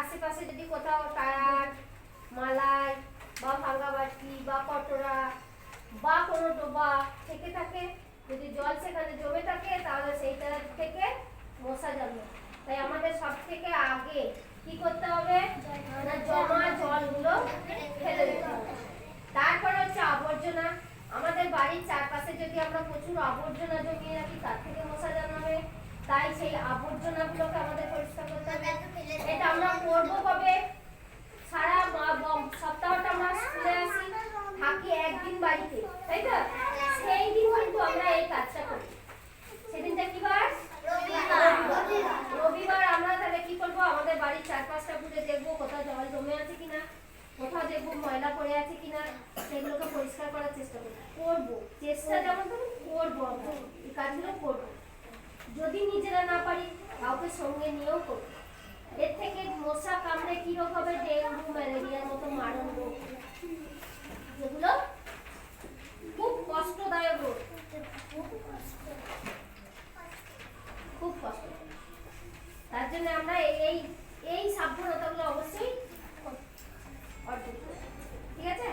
আশেপাশে যদি কোথাও টায়ার, মালাই বা ভাঙা বাটি বা কটোরা বা কোনো ডোবা থেকে থাকে, যদি জল সেখানে জমে থাকে তাহলে সেইটা থেকে মশা জন্মে। তাই আমাদের সব থেকে আগে কি করতে হবে না জমা জলগুলো ফেলে দিতে হবে। তারপর হচ্ছে আবর্জনা। আমাদের বাড়ির চারপাশে যদি আমরা প্রচুর আবর্জনা জমিয়ে রাখি তার থেকে মশা জন্মাবে। তাই সেই আবর্জনাগুলোকে আমাদের পরিষ্কার করতে হবে। এটা আমরা করবো কবে? সারা সপ্তাহটা আমরা স্কুলে আসি, থাকি একদিন বাড়িতে, তাই তো? সেই দিন কিন্তু আমরা এই কাজটা করি। সেদিনটা কি বার? রবিবার। আমরা তাহলে কি করবো? আমাদের বাড়ির চারপাশটা ঘুরে দেখবো কোথাও জল জমে আছে কিনা, কোথাও দেখবো ময়লা পড়ে আছে কিনা, সেগুলোকে পরিষ্কার করার চেষ্টা করবো। চেষ্টা যেমন করবো, আমরা এই কাজগুলো করবো। যদি নিজেরা না পারি কাউকে সঙ্গে নিয়েও করবো। এর থেকে মশা কামড়ে কি রোগ হবে? ডেঙ্গু, ম্যালেরিয়ার মতো মারণ রোগ, যেগুলো খুব কষ্টদায়ক রোগ, খুব কষ্ট। তার জন্য আমরা এই সাবধানতাগুলো অবশ্যই অর্জন করব। ঠিক আছে?